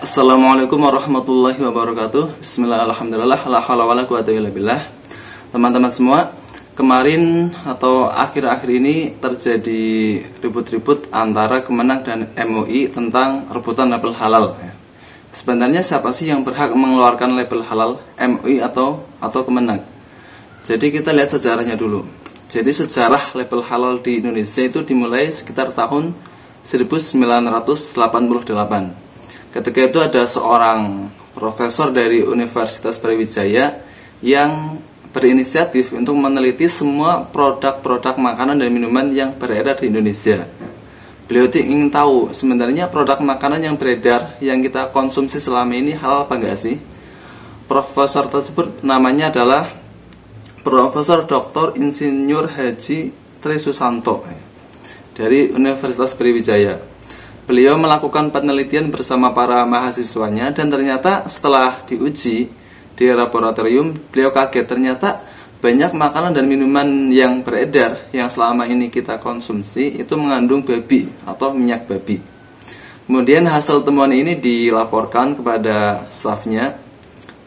Assalamualaikum warahmatullahi wabarakatuh. Bismillah, alhamdulillah, la haula wala quwata illa billah. Teman-teman semua, kemarin atau akhir-akhir ini terjadi ribut-ribut antara Kemenang dan MUI tentang rebutan label halal. Sebenarnya siapa sih yang berhak mengeluarkan label halal, MUI atau Kemenang? Jadi kita lihat sejarahnya dulu. Jadi sejarah label halal di Indonesia itu dimulai sekitar tahun 1988. Ketika itu ada seorang profesor dari Universitas Brawijaya yang berinisiatif untuk meneliti semua produk-produk makanan dan minuman yang beredar di Indonesia. Beliau ingin tahu sebenarnya produk makanan yang beredar yang kita konsumsi selama ini halal apa enggak sih? Profesor tersebut namanya adalah Profesor Dr. Insinyur Haji Tri Susanto dari Universitas Brawijaya. Beliau melakukan penelitian bersama para mahasiswanya dan ternyata setelah diuji di laboratorium, beliau kaget ternyata banyak makanan dan minuman yang beredar yang selama ini kita konsumsi itu mengandung babi atau minyak babi. Kemudian hasil temuan ini dilaporkan kepada stafnya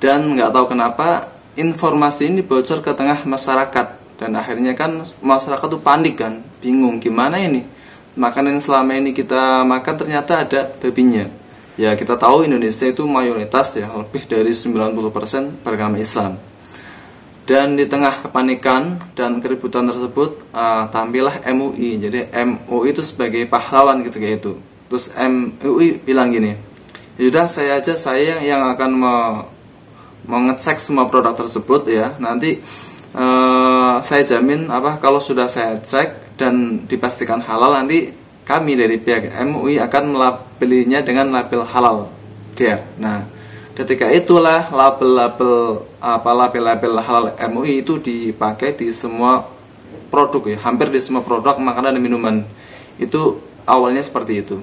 dan nggak tahu kenapa informasi ini bocor ke tengah masyarakat dan akhirnya kan masyarakat tuh panik kan, bingung gimana ini. Makanan yang selama ini kita makan ternyata ada babinya. Ya kita tahu Indonesia itu mayoritas ya, lebih dari 90% beragama Islam. Dan di tengah kepanikan dan keributan tersebut tampillah MUI. Jadi MUI itu sebagai pahlawan ketika itu. Terus MUI bilang gini, yaudah saya yang akan mengecek semua produk tersebut ya. Nanti saya jamin kalau sudah saya cek dan dipastikan halal, nanti kami dari pihak MUI akan melabelinya dengan label halal. Nah, ketika itulah label halal MUI itu dipakai di semua produk ya, hampir di semua produk makanan dan minuman. Itu awalnya seperti itu.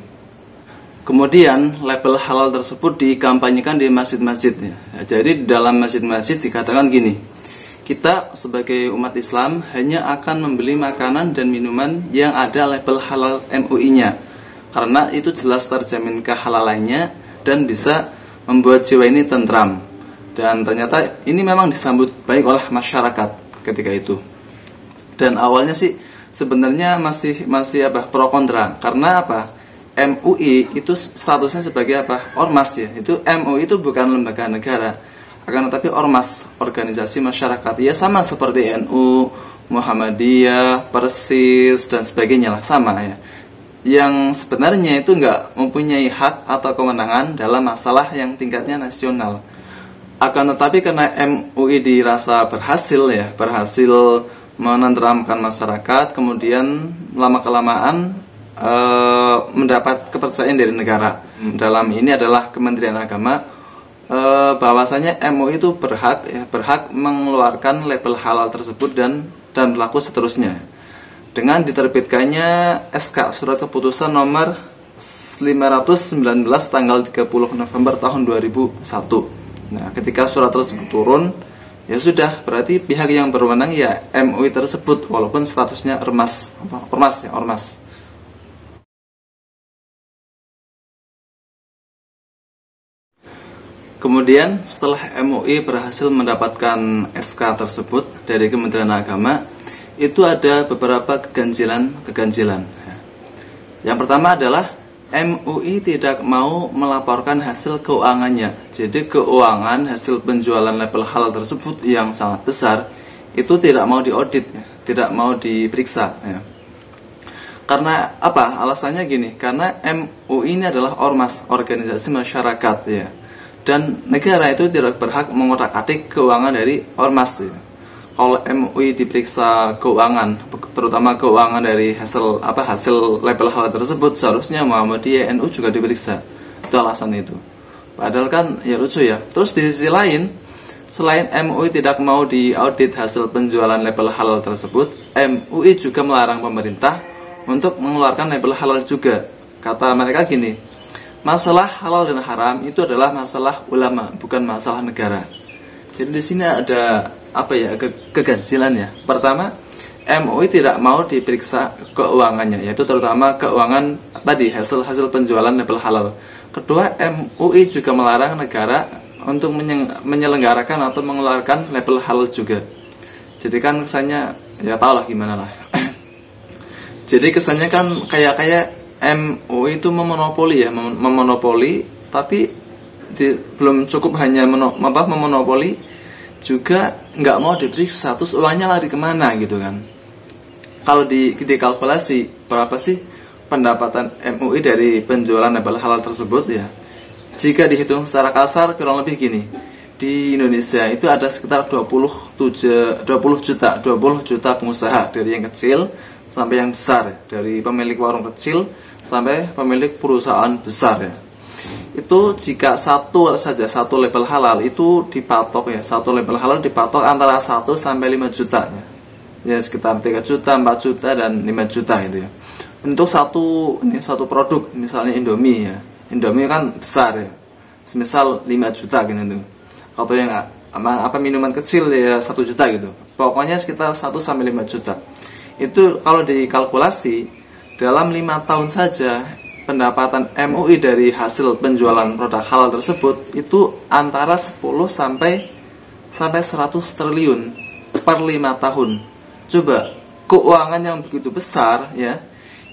Kemudian label halal tersebut dikampanyekan di masjid-masjid ya. Jadi di dalam masjid-masjid dikatakan gini, kita sebagai umat Islam hanya akan membeli makanan dan minuman yang ada label halal MUI-nya, karena itu jelas terjamin kehalalannya dan bisa membuat jiwa ini tentram. Dan ternyata ini memang disambut baik oleh masyarakat ketika itu. Dan awalnya sih sebenarnya masih pro kontra, karena MUI itu statusnya sebagai ormas ya. Itu MUI itu bukan lembaga negara, akan tetapi ormas, organisasi masyarakat ya, sama seperti NU, Muhammadiyah, Persis dan sebagainya lah, sama ya, yang sebenarnya itu nggak mempunyai hak atau kewenangan dalam masalah yang tingkatnya nasional. Akan tetapi karena MUI dirasa berhasil menenteramkan masyarakat, kemudian lama-kelamaan mendapat kepercayaan dari negara. Dalam ini adalah Kementerian Agama, bahwasanya MUI itu berhak mengeluarkan label halal tersebut dan berlaku seterusnya dengan diterbitkannya SK Surat Keputusan nomor 519 tanggal 30 November tahun 2001. Nah, ketika surat tersebut turun, ya sudah, berarti pihak yang berwenang ya MUI tersebut, walaupun statusnya ormas. Kemudian setelah MUI berhasil mendapatkan SK tersebut dari Kementerian Agama, itu ada beberapa keganjilan. Yang pertama adalah MUI tidak mau melaporkan hasil keuangannya. Jadi keuangan hasil penjualan label halal tersebut yang sangat besar itu tidak mau diaudit, tidak mau diperiksa. Karena alasannya gini, karena MUI ini adalah ormas, organisasi masyarakat ya. Dan negara itu tidak berhak mengotak-atik keuangan dari ormas. Kalau MUI diperiksa keuangan, terutama keuangan dari hasil label halal tersebut, seharusnya Muhammadiyah, NU juga diperiksa. Itu alasan itu. Padahal kan ya lucu ya. Terus di sisi lain, selain MUI tidak mau diaudit hasil penjualan label halal tersebut, MUI juga melarang pemerintah untuk mengeluarkan label halal juga. Kata mereka gini, masalah halal dan haram itu adalah masalah ulama, bukan masalah negara. Jadi di sini ada keganjilan ya. Pertama, MUI tidak mau diperiksa keuangannya, yaitu terutama keuangan tadi hasil penjualan label halal. kedua, MUI juga melarang negara untuk menyelenggarakan atau mengeluarkan label halal juga. Jadi kan kesannya ya tau lah gimana lah. Jadi kesannya kan kayak MUI itu memonopoli ya, memonopoli, tapi belum cukup hanya memonopoli, juga nggak mau diperiksa, terus uangnya lari kemana gitu kan. Kalau dikalkulasi berapa sih pendapatan MUI dari penjualan label halal tersebut ya, jika dihitung secara kasar kurang lebih gini, di Indonesia itu ada sekitar 20 juta pengusaha, dari yang kecil sampai yang besar, dari pemilik warung kecil sampai pemilik perusahaan besar ya. Itu jika satu label halal itu dipatok ya, satu label halal dipatok antara 1 sampai 5 juta ya, sekitar 3 juta, 4 juta, dan 5 juta gitu ya. Untuk satu produk, misalnya Indomie ya, Indomie kan besar ya, semisal 5 juta gitu. Atau yang minuman kecil ya 1 juta gitu. Pokoknya sekitar 1 sampai 5 juta. Itu kalau dikalkulasi dalam 5 tahun saja, pendapatan MUI dari hasil penjualan produk halal tersebut itu antara 10 sampai 100 triliun per 5 tahun. Coba, keuangan yang begitu besar ya,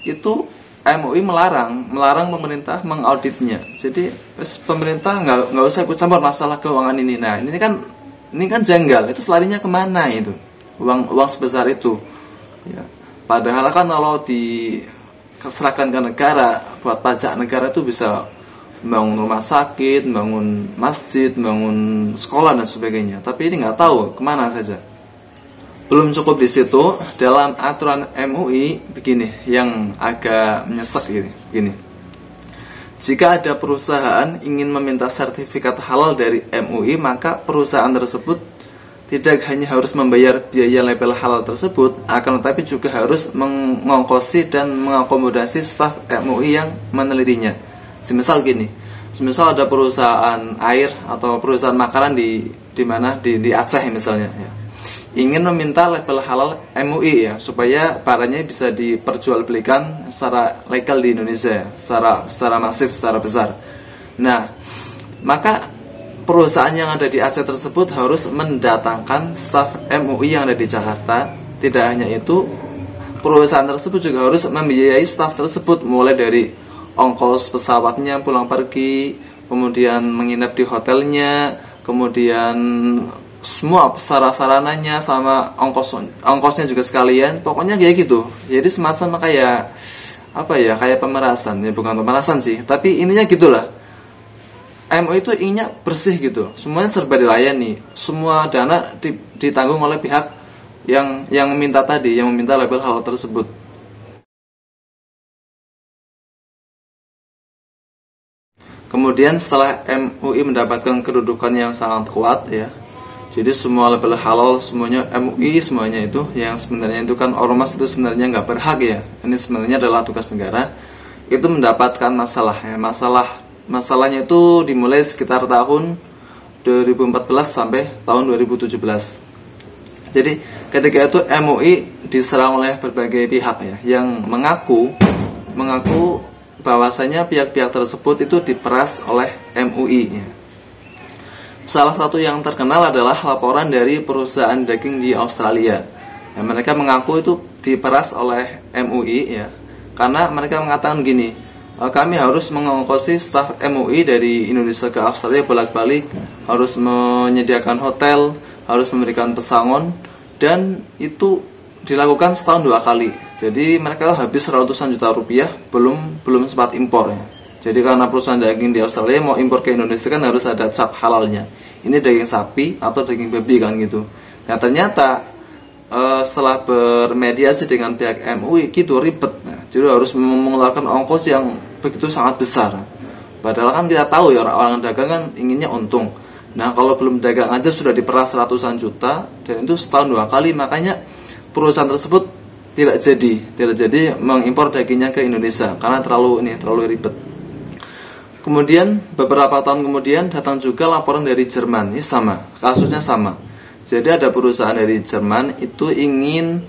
itu MUI melarang pemerintah mengauditnya. Jadi pemerintah nggak usah ikut campur masalah keuangan ini. Nah, ini kan janggal. Itu selarinya kemana itu uang sebesar itu ya. Padahal kan kalau diserahkan ke negara buat pajak negara itu bisa bangun rumah sakit, bangun masjid, bangun sekolah dan sebagainya. Tapi ini nggak tahu kemana saja. Belum cukup di situ, dalam aturan MUI begini, yang agak menyesek gini. Jika ada perusahaan ingin meminta sertifikat halal dari MUI, maka perusahaan tersebut tidak hanya harus membayar biaya label halal tersebut, akan tetapi juga harus mengongkosi dan mengakomodasi staf MUI yang menelitinya. Semisal gini, semisal ada perusahaan air atau perusahaan makanan di Aceh misalnya ya, ingin meminta label halal MUI ya, supaya barangnya bisa diperjualbelikan secara legal di Indonesia secara masif, secara besar. Nah, maka perusahaan yang ada di Aceh tersebut harus mendatangkan staf MUI yang ada di Jakarta. Tidak hanya itu, perusahaan tersebut juga harus membiayai staf tersebut, mulai dari ongkos pesawatnya pulang pergi, kemudian menginap di hotelnya, kemudian semua sarananya sama ongkosnya juga sekalian. Pokoknya kayak gitu. Jadi semacam kayak pemerasan ya, bukan pemerasan sih, tapi ininya gitulah. MUI itu inginnya bersih gitu, semuanya serba dilayani, semua dana ditanggung oleh pihak yang meminta label halal tersebut. Kemudian setelah MUI mendapatkan kedudukan yang sangat kuat ya, jadi semua label halal semuanya MUI, semuanya itu yang sebenarnya itu kan ormas itu sebenarnya nggak berhak ya, ini sebenarnya adalah tugas negara, itu mendapatkan masalah ya. Masalahnya itu dimulai sekitar tahun 2014 sampai tahun 2017. Jadi ketika itu MUI diserang oleh berbagai pihak ya, yang mengaku bahwasanya pihak-pihak tersebut itu diperas oleh MUI ya. Salah satu yang terkenal adalah laporan dari perusahaan daging di Australia. Ya, mereka mengaku itu diperas oleh MUI ya, karena mereka mengatakan gini, kami harus mengongkosi staf MUI dari Indonesia ke Australia bolak-balik, harus menyediakan hotel, harus memberikan pesangon, dan itu dilakukan setahun 2 kali. Jadi mereka habis ratusan juta rupiah, belum sempat impor ya. Jadi karena perusahaan daging di Australia mau impor ke Indonesia kan harus ada cap halalnya. Ini daging sapi atau daging babi kan gitu. Nah ternyata setelah bermediasi dengan pihak MUI gitu ribet. Nah, jadi harus mengeluarkan ongkos yang begitu sangat besar. Padahal kan kita tahu ya, orang dagang kan inginnya untung. Nah kalau belum dagang aja sudah diperas ratusan juta, dan itu setahun 2 kali. Makanya perusahaan tersebut tidak jadi mengimpor dagingnya ke Indonesia karena terlalu ribet. Kemudian beberapa tahun kemudian datang juga laporan dari Jerman. Ini sama, kasusnya sama. Jadi ada perusahaan dari Jerman itu ingin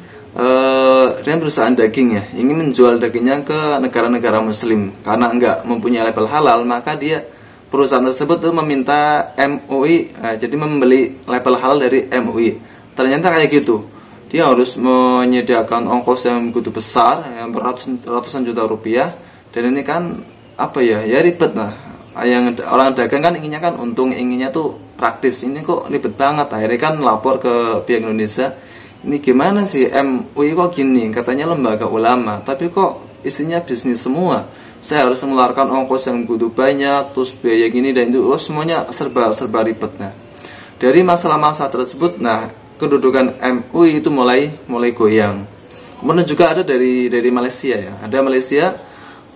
Kemudian perusahaan daging ya, ingin menjual dagingnya ke negara-negara muslim. Karena enggak mempunyai label halal, maka dia perusahaan tersebut tuh meminta MUI, jadi membeli label halal dari MUI. Ternyata kayak gitu. Dia harus menyediakan ongkos yang begitu besar, yang ratusan juta rupiah. Dan ini kan apa ya ribet lah. Yang orang dagang kan inginnya kan untung, inginnya tuh praktis. Ini kok ribet banget. Akhirnya kan lapor ke pihak Indonesia. Ini gimana sih MUI kok gini? Katanya lembaga ulama, tapi kok isinya bisnis semua. Saya harus mengeluarkan ongkos yang begitu banyak, terus biaya gini dan itu, semuanya serba ribet. Nah, dari masalah-masalah tersebut, nah kedudukan MUI itu mulai goyang. Kemudian juga ada dari Malaysia ya. Ada Malaysia,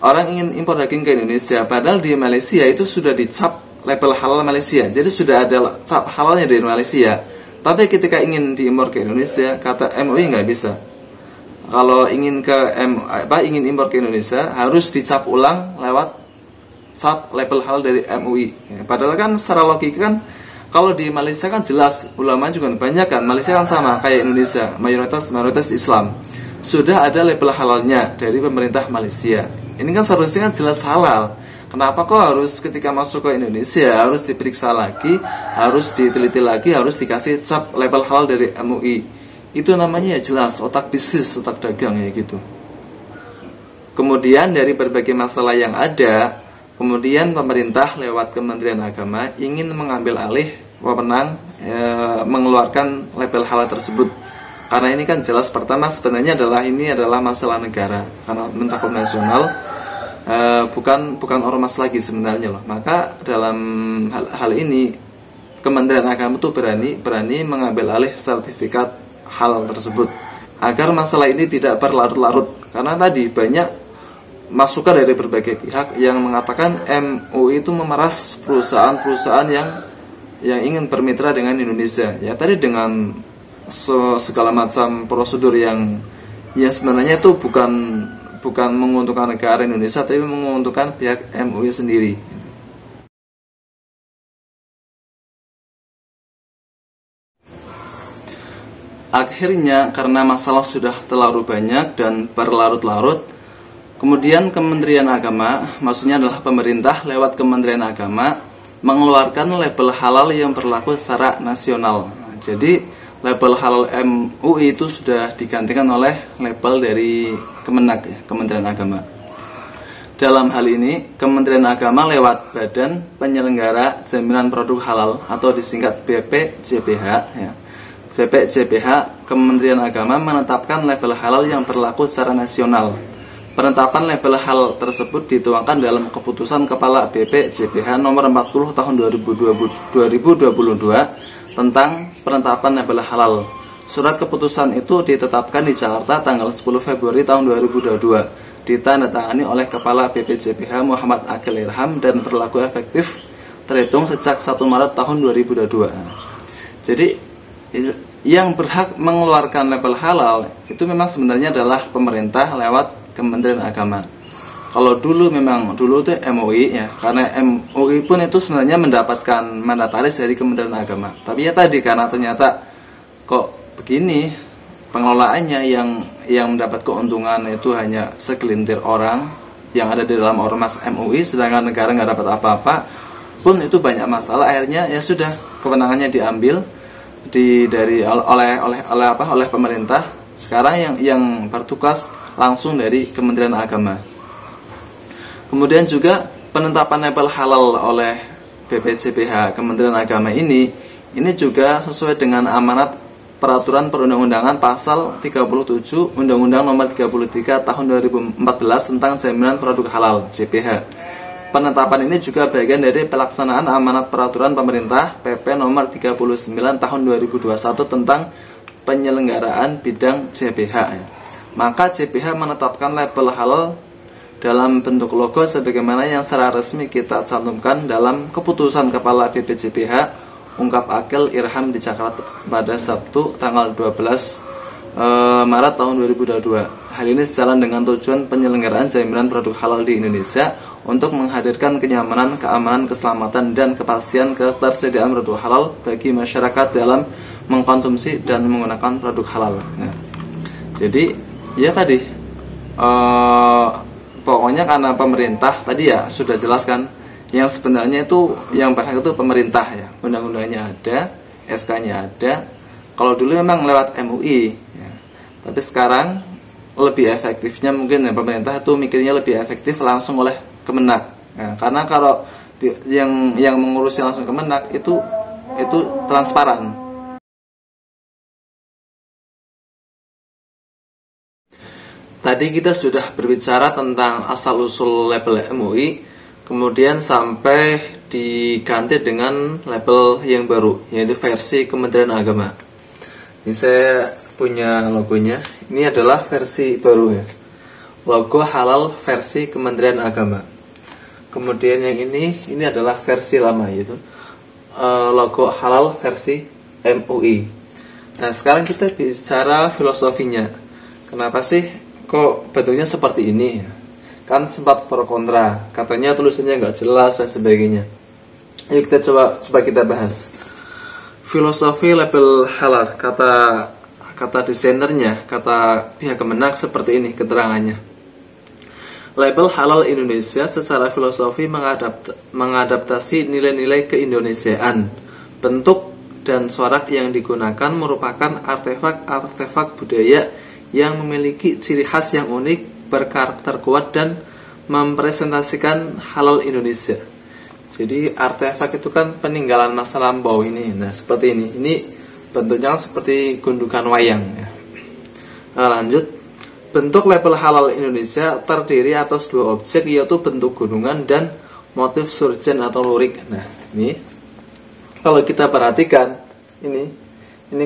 orang ingin impor daging ke Indonesia, padahal di Malaysia itu sudah dicap label halal Malaysia. Jadi sudah ada cap halalnya dari Malaysia. Tapi ketika ingin diimpor ke Indonesia, kata MUI nggak bisa. Kalau ingin ingin impor ke Indonesia, harus dicap ulang lewat cap label halal dari MUI. Ya, padahal kan secara logika kan, kalau di Malaysia kan jelas, ulama juga banyak kan. Malaysia kan sama kayak Indonesia, mayoritas Islam. Sudah ada label halalnya dari pemerintah Malaysia. Ini kan seharusnya kan jelas halal. Kenapa kok harus ketika masuk ke Indonesia harus diperiksa lagi, harus diteliti lagi, harus dikasih cap label halal dari MUI? Itu namanya ya jelas otak bisnis, otak dagang ya gitu. Kemudian dari berbagai masalah yang ada, kemudian pemerintah lewat Kementerian Agama ingin mengambil alih wewenang mengeluarkan label halal tersebut. Karena ini kan jelas, pertama sebenarnya ini adalah masalah negara, karena mencakup nasional. Bukan ormas lagi sebenarnya loh. Maka dalam hal ini Kementerian Agama itu berani mengambil alih sertifikat halal tersebut agar masalah ini tidak berlarut-larut. Karena tadi banyak masukan dari berbagai pihak yang mengatakan MUI itu memeras perusahaan-perusahaan yang ingin bermitra dengan Indonesia. Ya tadi dengan segala macam prosedur yang sebenarnya itu bukan menguntungkan negara Indonesia, tapi menguntungkan pihak MUI sendiri. Akhirnya karena masalah sudah terlalu banyak dan berlarut-larut, kemudian Kementerian Agama, maksudnya adalah pemerintah lewat Kementerian Agama, mengeluarkan label halal yang berlaku secara nasional. Jadi label halal MUI itu sudah digantikan oleh label dari Kemenak ya, Kementerian Agama. Dalam hal ini, Kementerian Agama lewat Badan Penyelenggara Jaminan Produk Halal atau disingkat BPJPH ya. BPJPH, Kementerian Agama menetapkan label halal yang berlaku secara nasional. Penetapan label halal tersebut dituangkan dalam keputusan Kepala BPJPH nomor 40 tahun 2022 tentang penetapan label halal. Surat keputusan itu ditetapkan di Jakarta tanggal 10 Februari tahun 2022, ditandatangani oleh Kepala BPJPH Muhammad Akil Irham dan berlaku efektif terhitung sejak 1 Maret tahun 2022. Jadi yang berhak mengeluarkan label halal itu memang sebenarnya adalah pemerintah lewat Kementerian Agama. Kalau dulu tuh MUI ya, karena MUI pun itu sebenarnya mendapatkan mandataris dari Kementerian Agama. Tapi ya tadi karena ternyata kok begini pengelolaannya yang mendapat keuntungan itu hanya segelintir orang yang ada di dalam ormas MUI, sedangkan negara nggak dapat apa-apa, pun itu banyak masalah. Akhirnya ya sudah, kewenangannya diambil oleh pemerintah. Sekarang yang bertugas langsung dari Kementerian Agama. Kemudian juga penetapan label halal oleh BPJPH Kementerian Agama ini juga sesuai dengan amanat Peraturan Perundang-undangan Pasal 37 Undang-Undang Nomor 33 Tahun 2014 tentang Jaminan Produk Halal (JPH). Penetapan ini juga bagian dari pelaksanaan amanat Peraturan Pemerintah PP Nomor 39 Tahun 2021 tentang penyelenggaraan bidang JPH. Maka JPH menetapkan label halal dalam bentuk logo sebagaimana yang secara resmi kita cantumkan dalam keputusan Kepala BPJPH Ungkap Akil Irham di Jakarta pada Sabtu tanggal 12 Maret tahun 2022. Hal ini sejalan dengan tujuan penyelenggaraan jaminan produk halal di Indonesia untuk menghadirkan kenyamanan, keamanan, keselamatan, dan kepastian ketersediaan produk halal bagi masyarakat dalam mengkonsumsi dan menggunakan produk halal. Nah, jadi Ya tadi, pokoknya karena pemerintah tadi ya sudah jelas kan, yang sebenarnya itu yang berhak itu pemerintah ya, undang-undangnya ada, SK-nya ada. Kalau dulu memang lewat MUI ya. Tapi sekarang lebih efektifnya mungkin ya, pemerintah itu mikirnya lebih efektif langsung oleh Kemenak ya, karena kalau yang mengurusnya langsung Kemenak itu transparan. Tadi kita sudah berbicara tentang asal-usul label MUI, kemudian sampai diganti dengan label yang baru, yaitu versi Kementerian Agama. Ini saya punya logonya. Ini adalah versi baru ya, logo halal versi Kementerian Agama. Kemudian yang ini adalah versi lama, yaitu logo halal versi MUI. Nah sekarang kita bicara filosofinya. Kenapa sih kok bentuknya seperti ini? Kan sempat pro kontra, katanya tulisannya nggak jelas dan sebagainya. Yuk kita coba kita bahas filosofi label halal. Kata desainernya, kata pihak Kemenak seperti ini keterangannya. Label halal Indonesia secara filosofi mengadaptasi nilai-nilai keindonesiaan. Bentuk dan corak yang digunakan merupakan artefak budaya yang memiliki ciri khas yang unik, berkarakter kuat, dan mempresentasikan halal Indonesia. Jadi artefak itu kan peninggalan masa lampau ini. Nah seperti ini. Ini bentuknya seperti gundukan wayang ya. Nah, lanjut. Bentuk label halal Indonesia terdiri atas dua objek, yaitu bentuk gunungan dan motif surjan atau lurik. Nah ini kalau kita perhatikan, ini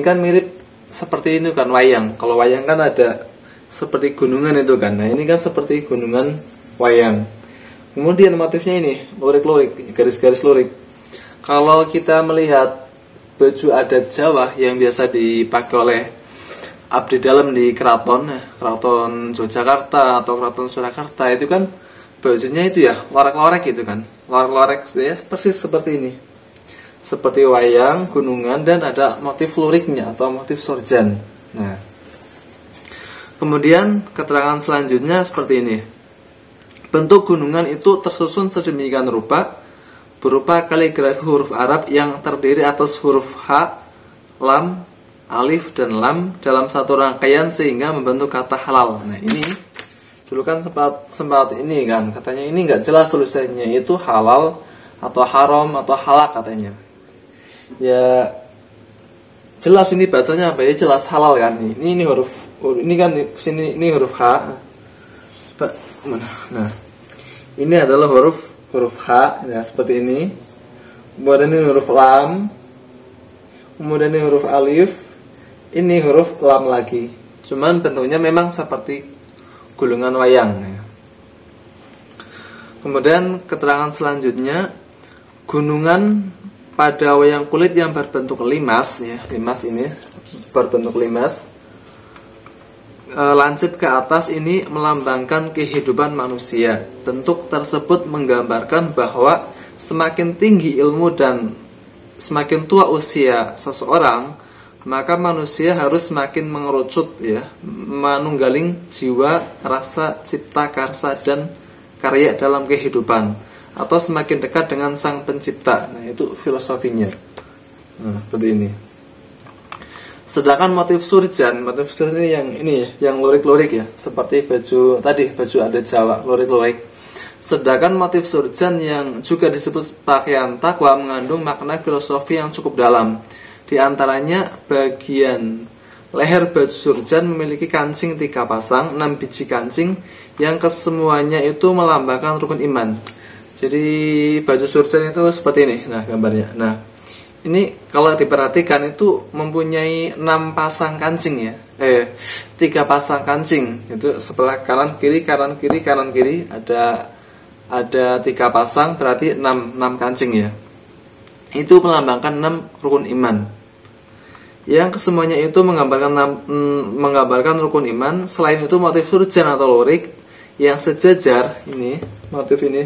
kan mirip seperti ini kan wayang. Kalau wayang kan ada seperti gunungan itu kan. Nah ini kan seperti gunungan wayang. Kemudian motifnya ini lurik-lurik, garis-garis lurik. Kalau kita melihat baju adat Jawa yang biasa dipakai oleh abdi dalam di keraton Yogyakarta atau keraton Surakarta, itu kan bajunya itu ya lorek-lorek gitu kan. Lorek-lorek ya persis seperti ini. Seperti wayang, gunungan, dan ada motif luriknya atau motif sorjan. Nah, kemudian keterangan selanjutnya seperti ini. Bentuk gunungan itu tersusun sedemikian rupa, berupa kaligrafi huruf Arab yang terdiri atas huruf H, Lam, Alif, dan Lam dalam satu rangkaian sehingga membentuk kata halal. Nah ini dulu kan sempat ini kan, katanya ini nggak jelas tulisannya, itu halal atau haram atau halak katanya. Ya jelas ini bacanya apa ya, jelas halal kan. Ini huruf ini kan sini ini huruf H. Coba mana? Nah ini adalah huruf H ya, seperti ini. Kemudian ini huruf lam, kemudian ini huruf alif, ini huruf lam lagi. Cuman bentuknya memang seperti gulungan wayang ya. Kemudian keterangan selanjutnya, gunungan pada wayang kulit yang berbentuk limas ya, limas ini berbentuk limas, lancip ke atas ini melambangkan kehidupan manusia. Bentuk tersebut menggambarkan bahwa semakin tinggi ilmu dan semakin tua usia seseorang, maka manusia harus semakin mengerucut ya, manunggaling jiwa, rasa, cipta, karsa, dan karya dalam kehidupan, atau semakin dekat dengan sang pencipta. Nah itu filosofinya. Nah seperti ini. Sedangkan motif surjan ini yang lurik-lurik ya, seperti baju tadi, baju adat Jawa, lurik-lurik. Sedangkan motif surjan yang juga disebut pakaian takwa mengandung makna filosofi yang cukup dalam. Di antaranya bagian leher baju surjan memiliki kancing 3 pasang, 6 biji kancing yang kesemuanya itu melambangkan rukun iman. Jadi baju surjan itu seperti ini, nah gambarnya. Nah ini kalau diperhatikan itu mempunyai 6 pasang kancing ya, 3 pasang kancing. Itu sebelah kanan kiri ada 3 pasang, berarti 6 kancing ya. Itu melambangkan 6 rukun iman. Yang kesemuanya itu menggambarkan rukun iman. Selain itu motif surjan atau lurik yang sejajar ini, motif ini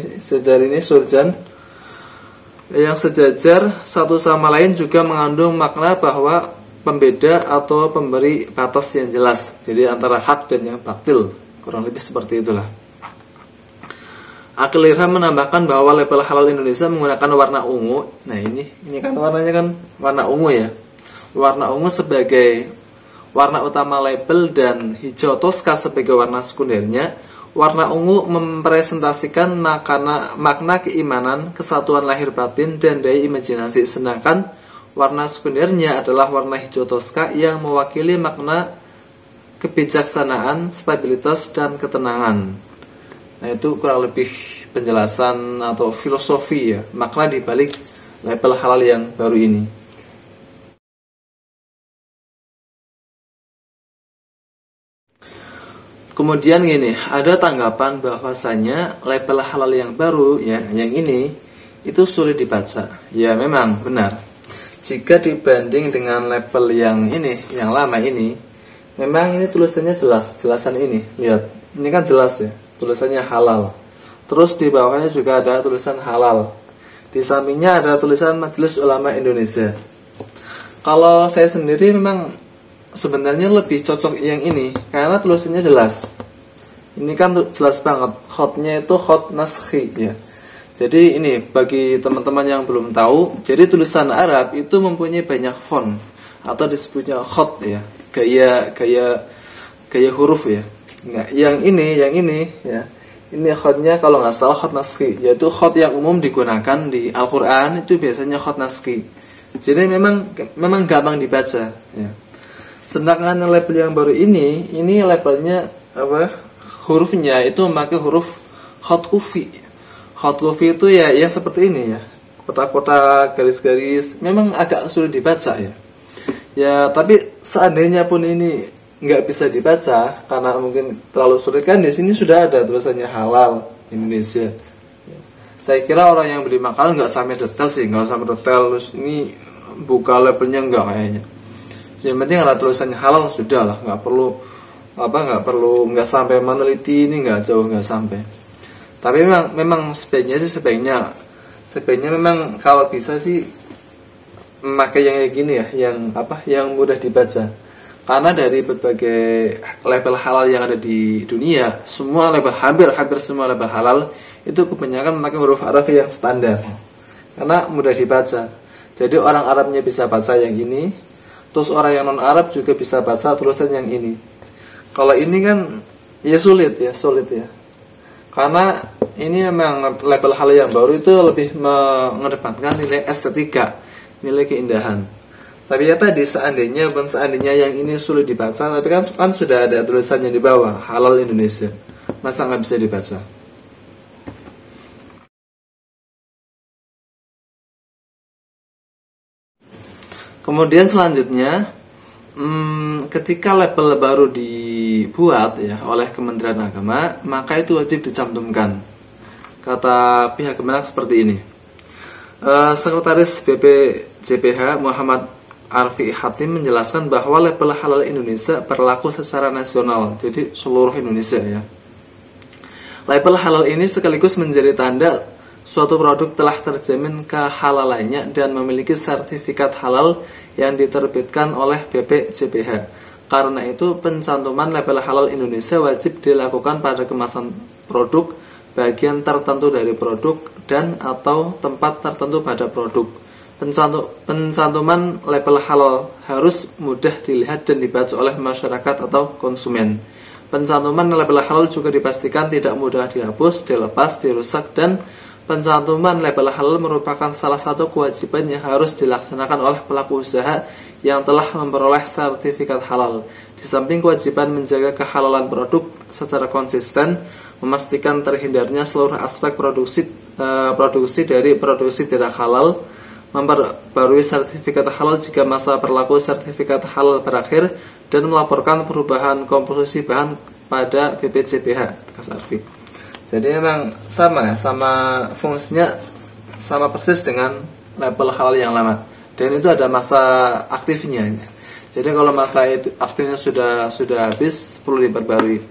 surjan yang sejajar satu sama lain juga mengandung makna bahwa pembeda atau pemberi batas yang jelas. Jadi antara hak dan yang batil, kurang lebih seperti itulah. Akil Irham menambahkan bahwa label halal Indonesia menggunakan warna ungu. Nah ini kan warnanya kan warna ungu ya. Warna ungu sebagai warna utama label dan hijau toska sebagai warna sekundernya. Warna ungu mempresentasikan makna keimanan, kesatuan lahir batin, dan daya imajinasi. Sedangkan warna sekundernya adalah warna hijau toska yang mewakili makna kebijaksanaan, stabilitas, dan ketenangan. Nah itu kurang lebih penjelasan atau filosofi ya, makna dibalik label halal yang baru ini. Kemudian gini, ada tanggapan bahwasanya label halal yang baru ya, yang ini itu sulit dibaca. Ya memang benar. Jika dibanding dengan label yang ini, yang lama ini, memang ini tulisannya jelas, jelasan ini. Lihat, ini kan jelas ya, tulisannya halal. Terus di bawahnya juga ada tulisan halal. Di sampingnya ada tulisan Majelis Ulama Indonesia. Kalau saya sendiri memang sebenarnya lebih cocok yang ini karena tulisannya jelas. Ini kan jelas banget, khotnya itu khot naskhi ya. Jadi ini bagi teman-teman yang belum tahu, jadi tulisan Arab itu mempunyai banyak font atau disebutnya khot ya, gaya huruf ya. Nah, yang ini ya. Ini khotnya kalau nggak salah khot naskhi, yaitu khot yang umum digunakan di Al-Qur'an itu biasanya khot naskhi. Jadi memang gampang dibaca ya. Sedangkan label yang baru ini labelnya apa? Hurufnya itu memakai huruf khot kufi. Khot kufi itu ya yang seperti ini ya. Kotak-kotak, garis-garis, memang agak sulit dibaca ya. Ya, tapi seandainya pun ini nggak bisa dibaca karena mungkin terlalu sulit, kan di sini sudah ada tulisannya halal Indonesia. Saya kira orang yang beli makanan nggak sampai detail sih, nggak sampai detail terus ini buka labelnya nggak kayaknya. Yang penting ada tulisannya halal sudah lah, nggak sampai meneliti ini, nggak jauh, nggak sampai. Tapi memang sebaiknya memang kalau bisa sih memakai yang kayak gini ya, yang mudah dibaca. Karena dari berbagai label halal yang ada di dunia, semua label hampir semua label halal itu kebanyakan memakai huruf Arab yang standar. Karena mudah dibaca. Jadi orang Arabnya bisa baca yang ini, terus orang yang non Arab juga bisa baca tulisan yang ini. Kalau ini kan ya sulit ya. Karena ini memang label halal yang baru itu lebih mengedepankan nilai estetika, nilai keindahan. Tapi ya tadi seandainya yang ini sulit dibaca, tapi kan sudah ada tulisannya di bawah halal Indonesia, masa nggak bisa dibaca? Kemudian selanjutnya, ketika label baru dibuat ya oleh Kementerian Agama, maka itu wajib dicantumkan. Kata pihak Kemenak seperti ini. Sekretaris BPJPH Muhammad Arfi Hatim menjelaskan bahwa label halal Indonesia berlaku secara nasional, jadi seluruh Indonesia ya. Label halal ini sekaligus menjadi tanda suatu produk telah terjamin kehalalannya dan memiliki sertifikat halal yang diterbitkan oleh BPJPH. Karena itu, pencantuman label halal Indonesia wajib dilakukan pada kemasan produk, bagian tertentu dari produk, dan atau tempat tertentu pada produk. Pencantuman label halal harus mudah dilihat dan dibaca oleh masyarakat atau konsumen. Pencantuman label halal juga dipastikan tidak mudah dihapus, dilepas, dirusak, dan pencantuman label halal merupakan salah satu kewajiban yang harus dilaksanakan oleh pelaku usaha yang telah memperoleh sertifikat halal. Di samping kewajiban menjaga kehalalan produk secara konsisten, memastikan terhindarnya seluruh aspek produksi dari produksi tidak halal, memperbarui sertifikat halal jika masa berlaku sertifikat halal berakhir, dan melaporkan perubahan komposisi bahan pada BPJPH. Jadi memang sama fungsinya sama persis dengan label halal yang lama. Dan itu ada masa aktifnya. Jadi kalau masa itu aktifnya sudah habis, perlu diperbarui.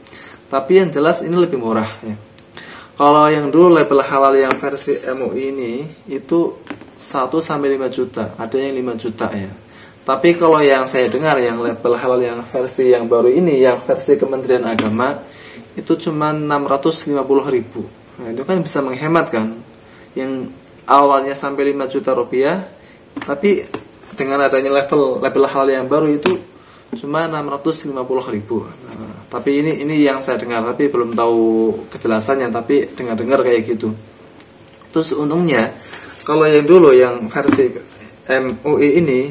Tapi yang jelas ini lebih murah ya. Kalau yang dulu label halal yang versi MUI ini itu 1-5 juta, ada yang 5 juta ya. Tapi kalau yang saya dengar yang label halal yang versi yang baru ini, yang versi Kementerian Agama itu cuma 650.000. Nah, itu kan bisa menghemat kan. Yang awalnya sampai 5 juta rupiah, tapi dengan adanya label halal yang baru itu cuma 650.000. Nah, tapi ini yang saya dengar, tapi belum tahu kejelasannya, tapi dengar-dengar kayak gitu. Terus untungnya kalau yang dulu yang versi MUI ini,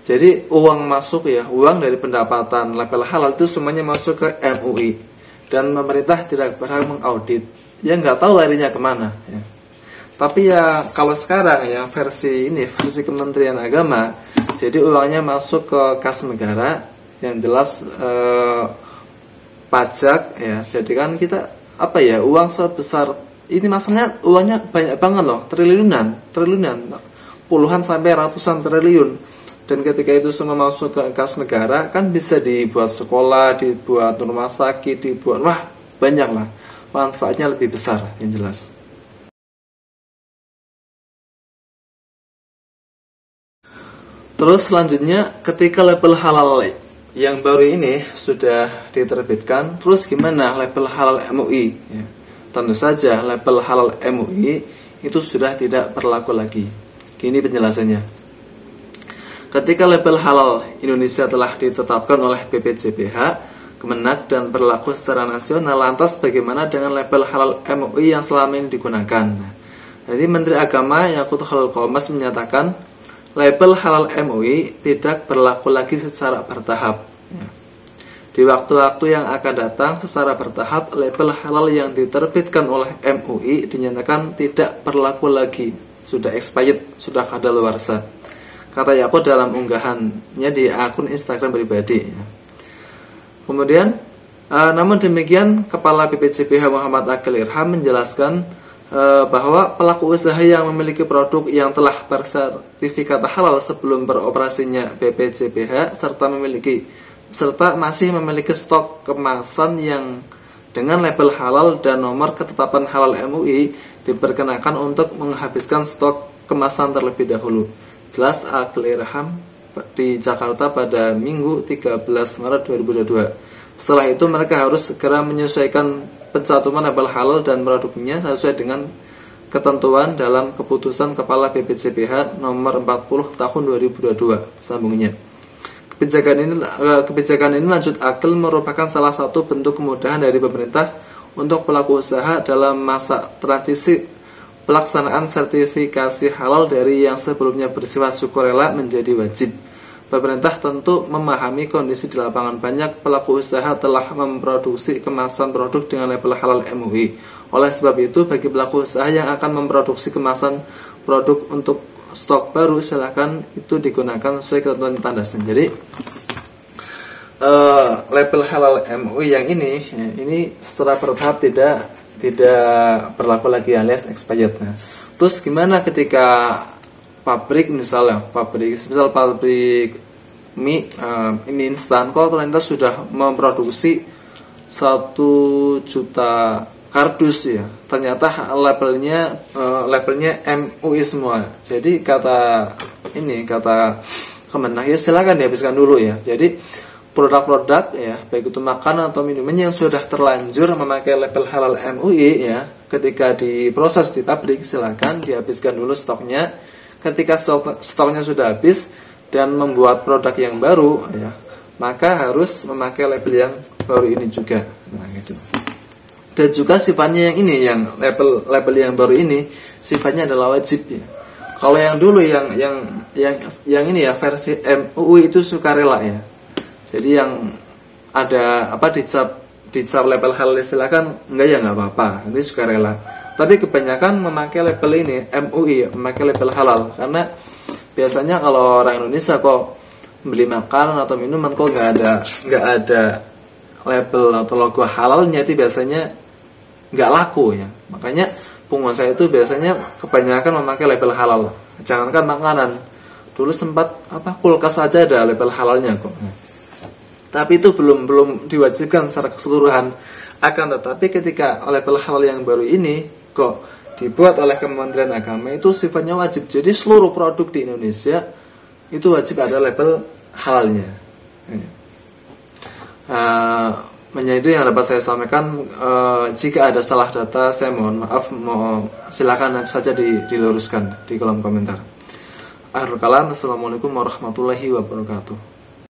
jadi uang masuk ya, uang dari pendapatan label halal itu semuanya masuk ke MUI dan pemerintah tidak berhak mengaudit. Ya nggak tahu larinya kemana ya. Tapi ya kalau sekarang ya versi Kementerian Agama, jadi uangnya masuk ke kas negara, yang jelas pajak ya. Jadi kan kita uang sebesar ini, masalahnya uangnya banyak banget loh, triliunan, puluhan sampai ratusan triliun. Dan ketika itu semua masuk ke kas negara, kan bisa dibuat sekolah, dibuat rumah sakit, banyak lah, manfaatnya lebih besar yang jelas. Terus selanjutnya, ketika label halal yang baru ini sudah diterbitkan, terus gimana label halal MUI? Ya, tentu saja label halal MUI itu sudah tidak berlaku lagi. Gini penjelasannya. Ketika label halal Indonesia telah ditetapkan oleh BPJPH, Kemenak, dan berlaku secara nasional, lantas bagaimana dengan label halal MUI yang selama ini digunakan? Jadi Menteri Agama Yakut Khalil Qomas menyatakan label halal MUI tidak berlaku lagi secara bertahap. Di waktu-waktu yang akan datang secara bertahap, label halal yang diterbitkan oleh MUI dinyatakan tidak berlaku lagi, sudah expired, sudah kadaluarsa, kata Yakut dalam unggahannya di akun Instagram pribadi. Kemudian, namun demikian, Kepala BPJPH Muhammad Aqil Irham menjelaskan bahwa pelaku usaha yang memiliki produk yang telah bersertifikat halal sebelum beroperasinya BPJPH serta masih memiliki stok kemasan yang dengan label halal dan nomor ketetapan halal MUI diperkenakan untuk menghabiskan stok kemasan terlebih dahulu. Jelas Aqil Irham di Jakarta pada Minggu 13 Maret 2022. Setelah itu mereka harus segera menyesuaikan pencantuman label halal dan produknya sesuai dengan ketentuan dalam keputusan Kepala BPJPH nomor 40 tahun 2022. Sambungnya. Kebijakan ini lanjut Aqil merupakan salah satu bentuk kemudahan dari pemerintah untuk pelaku usaha dalam masa transisi pelaksanaan sertifikasi halal dari yang sebelumnya bersifat sukarela menjadi wajib. Pemerintah tentu memahami kondisi di lapangan. Banyak pelaku usaha telah memproduksi kemasan produk dengan label halal MUI. Oleh sebab itu, bagi pelaku usaha yang akan memproduksi kemasan produk untuk stok baru, silakan itu digunakan sesuai ketentuan tandasnya. Jadi label halal MUI yang ini secara bertahap tidak berlaku lagi alias expired. Nah, terus gimana ketika pabrik mie instan kok ternyata sudah memproduksi 1 juta kardus ya, ternyata labelnya MUI semua. Jadi kata Kemenak ya silakan dihabiskan dulu ya. Jadi produk-produk ya, baik itu makanan atau minuman yang sudah terlanjur memakai label halal MUI ya, ketika diproses di pabrik silakan dihabiskan dulu stoknya. Ketika stoknya sudah habis dan membuat produk yang baru ya, maka harus memakai label yang baru ini juga. Nah, gitu. Dan juga sifatnya yang label yang baru ini sifatnya adalah wajib ya. Kalau yang dulu yang ini ya versi MUI itu sukarela ya. Jadi yang ada dicap label halal silakan, nggak apa-apa, nanti sukarela. Tapi kebanyakan memakai label ini MUI, memakai label halal, karena biasanya kalau orang Indonesia kok beli makanan atau minuman kok nggak ada label atau logo halalnya, itu biasanya nggak laku ya. Makanya pengusaha itu biasanya kebanyakan memakai label halal. Jangankan makanan, dulu sempat kulkas saja ada label halalnya kok. Tapi itu belum diwajibkan secara keseluruhan. Akan tetapi ketika label halal yang baru ini kok dibuat oleh Kementerian Agama, itu sifatnya wajib. Jadi seluruh produk di Indonesia itu wajib ada label halalnya. Hanya itu yang dapat saya sampaikan. Jika ada salah data, saya mohon maaf. Silakan saja diluruskan di kolom komentar. Akhirul kalam, assalamualaikum warahmatullahi wabarakatuh.